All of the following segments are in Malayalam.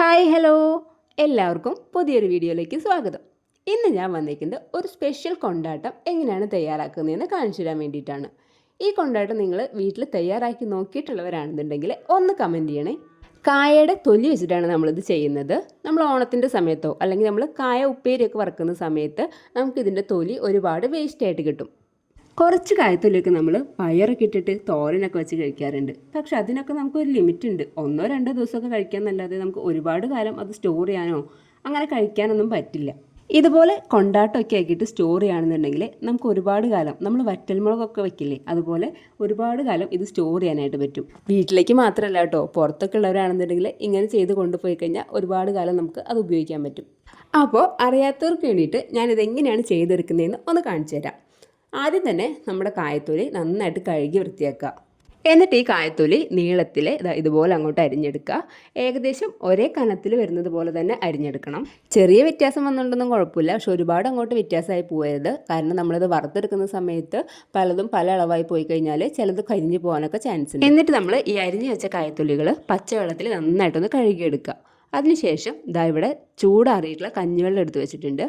ഹായ് ഹലോ, എല്ലാവർക്കും പുതിയൊരു വീഡിയോയിലേക്ക് സ്വാഗതം. ഇന്ന് ഞാൻ വന്നിരിക്കുന്നത് ഒരു സ്പെഷ്യൽ കൊണ്ടാട്ടം എങ്ങനെയാണ് തയ്യാറാക്കുന്നതെന്ന് കാണിച്ചു തരാൻ വേണ്ടിയിട്ടാണ്. ഈ കൊണ്ടാട്ടം നിങ്ങൾ വീട്ടിൽ തയ്യാറാക്കി നോക്കിയിട്ടുള്ളവരാണെന്നുണ്ടെങ്കിൽ ഒന്ന് കമൻറ്റ് ചെയ്യണേ. കായയുടെ തൊലി വെച്ചിട്ടാണ് നമ്മളിത് ചെയ്യുന്നത്. നമ്മൾ ഓണത്തിൻ്റെ സമയത്തോ അല്ലെങ്കിൽ നമ്മൾ കായ ഉപ്പേരിയൊക്കെ വറുക്കുന്ന സമയത്ത് നമുക്കിതിൻ്റെ തൊലി ഒരുപാട് വേസ്റ്റായിട്ട് കിട്ടും. കുറച്ച് കായത്തൊലിയൊക്കെ നമ്മൾ പയറൊക്കെ ഇട്ടിട്ട് തോരനൊക്കെ വെച്ച് കഴിക്കാറുണ്ട്. പക്ഷെ അതിനൊക്കെ നമുക്കൊരു ലിമിറ്റ് ഉണ്ട്. 1-2 ദിവസമൊക്കെ കഴിക്കാമെന്നല്ലാതെ നമുക്ക് ഒരുപാട് കാലം അത് സ്റ്റോർ ചെയ്യാനോ അങ്ങനെ കഴിക്കാനൊന്നും പറ്റില്ല. ഇതുപോലെ കൊണ്ടാട്ടമൊക്കെ ആക്കിയിട്ട് സ്റ്റോർ ചെയ്യുകയാണെന്നുണ്ടെങ്കിൽ നമുക്ക് ഒരുപാട് കാലം, നമ്മൾ വറ്റൽമുളകൊക്കെ വെക്കില്ലേ, അതുപോലെ ഒരുപാട് കാലം ഇത് സ്റ്റോർ ചെയ്യാനായിട്ട് പറ്റും. വീട്ടിലേക്ക് മാത്രമല്ല കേട്ടോ, പുറത്തൊക്കെ ഉള്ളവരാണെന്നുണ്ടെങ്കിൽ ഇങ്ങനെ ചെയ്ത് കൊണ്ടുപോയി കഴിഞ്ഞാൽ ഒരുപാട് കാലം നമുക്ക് അത് ഉപയോഗിക്കാൻ പറ്റും. അപ്പോൾ അറിയാത്തവർക്ക് വേണ്ടിയിട്ട് ഞാനിതെങ്ങനെയാണ് ചെയ്തെടുക്കുന്നതെന്ന് ഒന്ന് കാണിച്ചു തരാം. ആദ്യം തന്നെ നമ്മുടെ കായത്തൊലി നന്നായിട്ട് കഴുകി വൃത്തിയാക്കുക. എന്നിട്ട് ഈ കായത്തൊലി നീളത്തിൽ ഇതുപോലെ അങ്ങോട്ട് അരിഞ്ഞെടുക്കുക. ഏകദേശം ഒരേ കനത്തിൽ വരുന്നത് പോലെ തന്നെ അരിഞ്ഞെടുക്കണം. ചെറിയ വ്യത്യാസം വന്നുകൊണ്ടൊന്നും കുഴപ്പമില്ല, പക്ഷെ ഒരുപാട് അങ്ങോട്ട് വ്യത്യാസമായി പോയത്. കാരണം നമ്മളിത് വറുത്തെടുക്കുന്ന സമയത്ത് പലതും പല അളവായി പോയി കഴിഞ്ഞാൽ ചിലത് കരിഞ്ഞു പോകാനൊക്കെ ചാൻസ് ഉണ്ട്. എന്നിട്ട് നമ്മൾ ഈ അരിഞ്ഞു വെച്ച കായത്തൊലികൾ പച്ചവെള്ളത്തിൽ നന്നായിട്ടൊന്ന് കഴുകിയെടുക്കുക. അതിനുശേഷം ഇവിടെ ചൂടാറിയിട്ടുള്ള കഞ്ഞിവെള്ളം എടുത്ത് വെച്ചിട്ടുണ്ട്.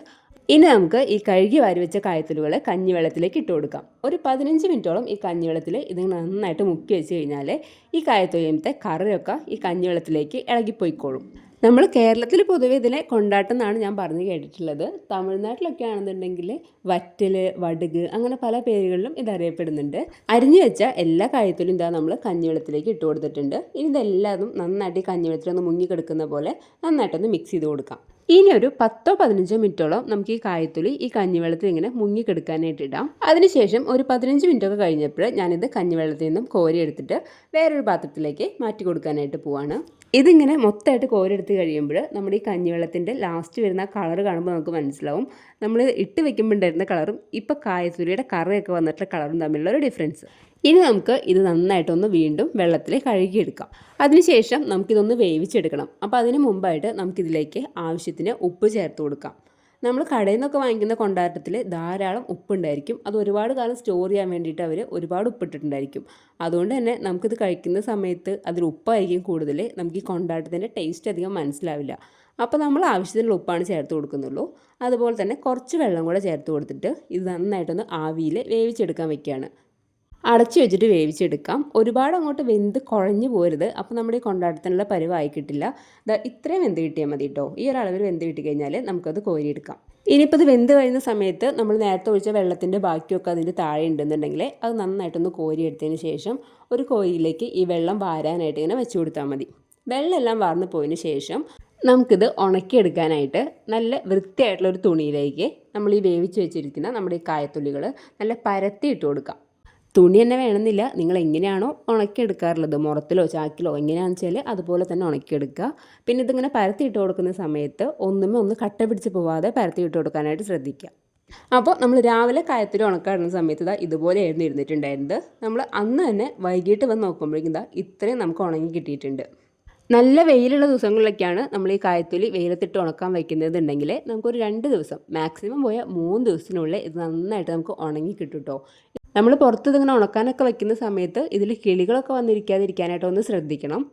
ഇനി നമുക്ക് ഈ കഴുകി വാരി വെച്ച കായത്തൊലികൾ കഞ്ഞിവെള്ളത്തിലേക്ക് ഇട്ട് കൊടുക്കാം. ഒരു 15 മിനിറ്റോളം ഈ കഞ്ഞിവെള്ളത്തിൽ ഇത് നന്നായിട്ട് മുക്കി വെച്ച് കഴിഞ്ഞാൽ ഈ കായത്തൊലിയത്തെ കറിയൊക്കെ ഈ കഞ്ഞിവെള്ളത്തിലേക്ക് ഇളകിപ്പോയിക്കോളും. നമ്മൾ കേരളത്തിൽ പൊതുവെ ഇതിനെ കൊണ്ടാട്ടം എന്നാണ് ഞാൻ പറഞ്ഞു കേട്ടിട്ടുള്ളത്. തമിഴ്നാട്ടിലൊക്കെ ആണെന്നുണ്ടെങ്കിൽ വറ്റൽ, വടുക്, അങ്ങനെ പല പേരുകളിലും ഇതറിയപ്പെടുന്നുണ്ട്. അരിഞ്ഞു വെച്ച എല്ലാ കായത്തൊലിയും നമ്മൾ കഞ്ഞിവെള്ളത്തിലേക്ക് ഇട്ട് കൊടുത്തിട്ടുണ്ട്. ഇനി ഇതെല്ലാതും നന്നായിട്ട് ഈ കഞ്ഞിവെള്ളത്തിലൊന്ന് മുങ്ങിക്കിടക്കുന്ന പോലെ നന്നായിട്ടൊന്ന് മിക്സ് ചെയ്ത് കൊടുക്കാം. ഇനി ഒരു 10-15 മിനിറ്റോളം നമുക്ക് ഈ കായത്തൊലി ഈ കഞ്ഞിവെള്ളത്തിൽ ഇങ്ങനെ മുങ്ങിക്കെടുക്കാനായിട്ട് ഇടാം. അതിനുശേഷം ഒരു 15 മിനിറ്റൊക്കെ കഴിഞ്ഞപ്പോൾ ഞാനിത് കഞ്ഞിവെള്ളത്തിൽ നിന്നും കോരിയെടുത്തിട്ട് വേറൊരു പാത്രത്തിലേക്ക് മാറ്റി കൊടുക്കാനായിട്ട് പോവാണ്. ഇതിങ്ങനെ മൊത്തമായിട്ട് കോരിയെടുത്ത് കഴിയുമ്പോൾ നമ്മുടെ ഈ കഞ്ഞിവെള്ളത്തിൻ്റെ ലാസ്റ്റ് വരുന്ന കളർ കാണുമ്പോൾ നമുക്ക് മനസ്സിലാവും നമ്മൾ ഇട്ട് വെക്കുമ്പോൾ ഉണ്ടായിരുന്ന കളറും ഇപ്പോൾ കായത്തൊലിയുടെ കറിയൊക്കെ വന്നിട്ടുള്ള കളറും തമ്മിലുള്ള ഒരു ഡിഫറൻസ്. ഇനി നമുക്ക് ഇത് നന്നായിട്ടൊന്ന് വീണ്ടും വെള്ളത്തിൽ കഴുകിയെടുക്കാം. അതിനുശേഷം നമുക്കിതൊന്ന് വേവിച്ചെടുക്കണം. അപ്പോൾ അതിന് മുമ്പായിട്ട് നമുക്കിതിലേക്ക് ആവശ്യത്തിന് ഉപ്പ് ചേർത്ത് കൊടുക്കാം. നമ്മൾ കടയിൽ നിന്നൊക്കെ വാങ്ങിക്കുന്ന കൊണ്ടാട്ടത്തിൽ ധാരാളം ഉപ്പുണ്ടായിരിക്കും. അത് ഒരുപാട് കാലം സ്റ്റോർ ചെയ്യാൻ വേണ്ടിയിട്ട് അവർ ഒരുപാട് ഉപ്പിട്ടിട്ടുണ്ടായിരിക്കും. അതുകൊണ്ട് തന്നെ നമുക്കിത് കഴിക്കുന്ന സമയത്ത് അതിൽ ഉപ്പായിരിക്കും കൂടുതൽ. നമുക്ക് ഈ കൊണ്ടാട്ടത്തിൻ്റെ ടേസ്റ്റ് അധികം മനസ്സിലാവില്ല. അപ്പോൾ നമ്മൾ ആവശ്യത്തിനുള്ള ഉപ്പാണ് ചേർത്ത് കൊടുക്കുന്നുള്ളൂ. അതുപോലെ തന്നെ കുറച്ച് വെള്ളം കൂടെ ചേർത്ത് കൊടുത്തിട്ട് ഇത് നന്നായിട്ടൊന്ന് ആവിയിൽ വേവിച്ചെടുക്കാൻ വെക്കുകയാണ്. അടച്ചു വെച്ചിട്ട് വേവിച്ചെടുക്കാം. ഒരുപാട് അങ്ങോട്ട് വെന്ത് കുഴഞ്ഞു പോരുത്. അപ്പോൾ നമ്മുടെ ഈ കൊണ്ടാട്ടത്തിനുള്ള പരുവായി കിട്ടില്ല. ഇത്രയും വെന്ത് കിട്ടിയാൽ മതി കേട്ടോ. ഈ ഒരു അളവിൽ വെന്ത് കിട്ടിക്കഴിഞ്ഞാൽ നമുക്കത് കോരിയെടുക്കാം. ഇനിയിപ്പോൾ ഇത് വെന്ത് കഴിയുന്ന സമയത്ത് നമ്മൾ നേരത്തെ ഒഴിച്ച വെള്ളത്തിൻ്റെ ബാക്കിയൊക്കെ അതിൻ്റെ താഴെ ഉണ്ടെന്നുണ്ടെങ്കിൽ അത് നന്നായിട്ടൊന്ന് കോരിയെടുത്തതിന് ശേഷം ഒരു കോരിയിലേക്ക് ഈ വെള്ളം വാരാനായിട്ട് ഇങ്ങനെ വെച്ച് കൊടുത്താൽ മതി. വെള്ളം എല്ലാം വാർന്നു പോയതിന് ശേഷം നമുക്കിത് ഉണക്കിയെടുക്കാനായിട്ട് നല്ല വൃത്തിയായിട്ടുള്ള ഒരു തുണിയിലേക്ക് നമ്മൾ ഈ വേവിച്ച് വെച്ചിരിക്കുന്ന നമ്മുടെ ഈ കായത്തൊലികൾ നല്ല പരത്തി ഇട്ട് കൊടുക്കാം. തുണി തന്നെ വേണമെന്നില്ല, നിങ്ങൾ എങ്ങനെയാണോ ഉണക്കിയെടുക്കാറുള്ളത്, മുറത്തിലോ ചാക്കിലോ എങ്ങനെയാണെന്ന് വെച്ചാൽ അതുപോലെ തന്നെ ഉണക്കിയെടുക്കുക. പിന്നെ ഇതിങ്ങനെ പരത്തി ഇട്ട് കൊടുക്കുന്ന സമയത്ത് ഒന്ന് കട്ട പിടിച്ച് പോവാതെ പരത്തി ഇട്ട് കൊടുക്കാനായിട്ട് ശ്രദ്ധിക്കുക. അപ്പോൾ നമ്മൾ രാവിലെ കായത്തൊലി ഉണക്കാടുന്ന സമയത്ത് ഇതുപോലെയായിരുന്നു ഇരുന്നിട്ടുണ്ടായിരുന്നത്. നമ്മൾ അന്ന് തന്നെ വൈകിട്ട് വന്ന് നോക്കുമ്പോഴേക്കും ഇത്രയും നമുക്ക് ഉണങ്ങി കിട്ടിയിട്ടുണ്ട്. നല്ല വെയിലുള്ള ദിവസങ്ങളിലൊക്കെയാണ് നമ്മൾ ഈ കായത്തൊലി വെയിലത്തിട്ട് ഉണക്കാൻ വയ്ക്കുന്നതുണ്ടെങ്കിൽ നമുക്കൊരു 2 ദിവസം, മാക്സിമം പോയാൽ 3 ദിവസത്തിനുള്ളിൽ ഇത് നന്നായിട്ട് നമുക്ക് ഉണങ്ങി കിട്ടും കേട്ടോ. നമ്മൾ പുറത്ത് ഇതിങ്ങനെ ഉണക്കാനൊക്കെ വയ്ക്കുന്ന സമയത്ത് ഇതിൽ കിളികളൊക്കെ വന്നിരിക്കാതിരിക്കാനായിട്ട് ഒന്ന് ശ്രദ്ധിക്കണം.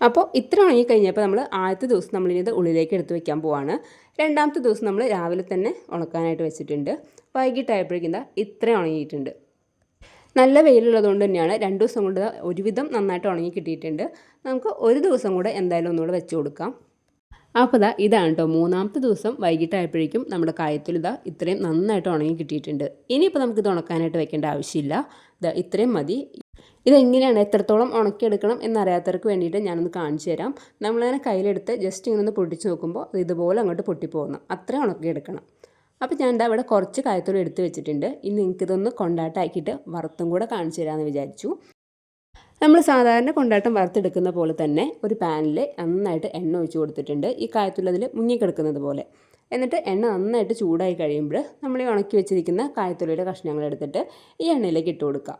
അപ്പോൾ ഇത്ര ഉണങ്ങിക്കഴിഞ്ഞപ്പോൾ നമ്മൾ ആദ്യത്തെ ദിവസം നമ്മളിത് ഉള്ളിലേക്ക് എടുത്ത് വെക്കാൻ പോവാണ്. രണ്ടാമത്തെ ദിവസം നമ്മൾ രാവിലെ തന്നെ ഉണക്കാനായിട്ട് വെച്ചിട്ടുണ്ട്. വൈകിട്ടായപ്പോഴേക്കും ഇത്രയും ഉണങ്ങിയിട്ടുണ്ട്. നല്ല വെയിലുള്ളതുകൊണ്ട് തന്നെയാണ് 2 ദിവസം കൊണ്ട് ഒരുവിധം നന്നായിട്ട് ഉണങ്ങി കിട്ടിയിട്ടുണ്ട്. നമുക്ക് ഒരു ദിവസം കൂടെ എന്തായാലും ഒന്നുകൂടെ വെച്ച് കൊടുക്കാം. അപ്പോൾ ഇതാണ് കേട്ടോ 3-ാമത്തെ ദിവസം വൈകിട്ടായപ്പോഴേക്കും നമ്മുടെ കായത്തൊലി ഇത്രയും നന്നായിട്ട് ഉണങ്ങി കിട്ടിയിട്ടുണ്ട്. ഇനിയിപ്പോൾ നമുക്കിത് ഉണക്കാനായിട്ട് വെക്കേണ്ട ആവശ്യമില്ല. ഇത്രയും മതി. ഇതെങ്ങനെയാണ് എത്രത്തോളം ഉണക്കിയെടുക്കണം എന്നറിയാത്തവർക്ക് വേണ്ടിയിട്ട് ഞാനൊന്ന് കാണിച്ചു തരാം. നമ്മളങ്ങനെ കയ്യിലെടുത്ത് ജസ്റ്റ് ഇങ്ങനെ ഒന്ന് പൊട്ടിച്ച് നോക്കുമ്പോൾ ഇതുപോലെ അങ്ങോട്ട് പൊട്ടിപ്പോകണം. അത്രയും ഉണക്കിയെടുക്കണം. അപ്പോൾ ഞാൻ ഇവിടെ കുറച്ച് കായത്തൊലി എടുത്ത് വെച്ചിട്ടുണ്ട്. ഇനി നിങ്ങൾക്കിതൊന്ന് കൊണ്ടാട്ടാക്കിയിട്ട് വറുത്തും കൂടെ കാണിച്ചു തരാമെന്ന് വിചാരിച്ചു. നമ്മൾ സാധാരണ കൊണ്ടാട്ടം വറുത്തെടുക്കുന്ന പോലെ തന്നെ ഒരു പാനിൽ നന്നായിട്ട് എണ്ണ ഒഴിച്ച് കൊടുത്തിട്ടുണ്ട്. ഈ കായത്തൊലി അതിൽ മുങ്ങിക്കിടക്കുന്നത് പോലെ. എന്നിട്ട് എണ്ണ നന്നായിട്ട് ചൂടായി കഴിയുമ്പോൾ നമ്മൾ ഈ ഉണക്കി വെച്ചിരിക്കുന്ന കായത്തൊലിയുടെ കഷ്ണങ്ങൾ എടുത്തിട്ട് ഈ എണ്ണയിലേക്ക് ഇട്ട് കൊടുക്കുക.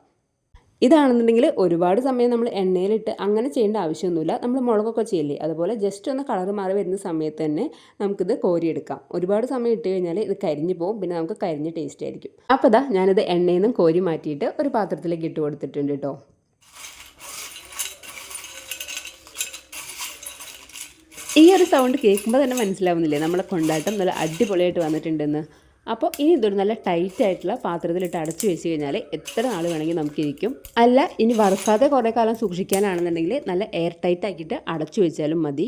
ഇതാണെന്നുണ്ടെങ്കിൽ ഒരുപാട് സമയം നമ്മൾ എണ്ണയിലിട്ട് അങ്ങനെ ചെയ്യേണ്ട ആവശ്യമൊന്നുമില്ല. നമ്മൾ മുളകൊക്കെ ചെയ്യില്ലേ, അതുപോലെ ജസ്റ്റ് ഒന്ന് കളർ മാറി വരുന്ന സമയത്ത് തന്നെ നമുക്കിത് കോരിയെടുക്കാം. ഒരുപാട് സമയം ഇട്ട് കഴിഞ്ഞാൽ ഇത് കരിഞ്ഞു പോകും. പിന്നെ നമുക്ക് കരിഞ്ഞ ടേസ്റ്റ് ആയിരിക്കും. അപ്പോൾ ഞാനിത് എണ്ണയിൽ നിന്നും കോരി മാറ്റിയിട്ട് ഒരു പാത്രത്തിലേക്ക് ഇട്ട് കൊടുത്തിട്ടുണ്ട് കേട്ടോ. ഈ ഒരു സൗണ്ട് കേൾക്കുമ്പോൾ തന്നെ മനസ്സിലാവുന്നില്ലേ നമ്മളെ കൊണ്ടാട്ടം നല്ല അടിപൊളിയായിട്ട് വന്നിട്ടുണ്ടെന്ന്. അപ്പോൾ ഇനി ഇതൊരു നല്ല ടൈറ്റ് ആയിട്ടുള്ള പാത്രത്തിലിട്ട് അടച്ചു വെച്ച് കഴിഞ്ഞാൽ എത്ര നാൾ വേണമെങ്കിൽ നമുക്കിരിക്കും. അല്ല ഇനി വറുക്കാതെ കുറേ കാലം സൂക്ഷിക്കാനാണെന്നുണ്ടെങ്കിൽ നല്ല എയർ ടൈറ്റ് ആക്കിയിട്ട് അടച്ചു വെച്ചാലും മതി.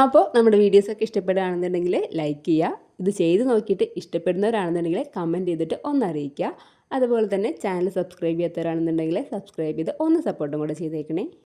അപ്പോൾ നമ്മുടെ വീഡിയോസൊക്കെ ഇഷ്ടപ്പെടുകയാണെന്നുണ്ടെങ്കിൽ ലൈക്ക് ചെയ്യുക. ഇത് ചെയ്ത് നോക്കിയിട്ട് ഇഷ്ടപ്പെടുന്നവരാണെന്നുണ്ടെങ്കിൽ കമൻറ്റ് ചെയ്തിട്ട് ഒന്ന് അറിയിക്കുക. അതുപോലെ തന്നെ ചാനൽ സബ്സ്ക്രൈബ് ചെയ്യാത്തവരാണെന്നുണ്ടെങ്കിൽ സബ്സ്ക്രൈബ് ചെയ്ത് ഒന്ന് സപ്പോർട്ടും കൂടെ ചെയ്തേക്കണേ.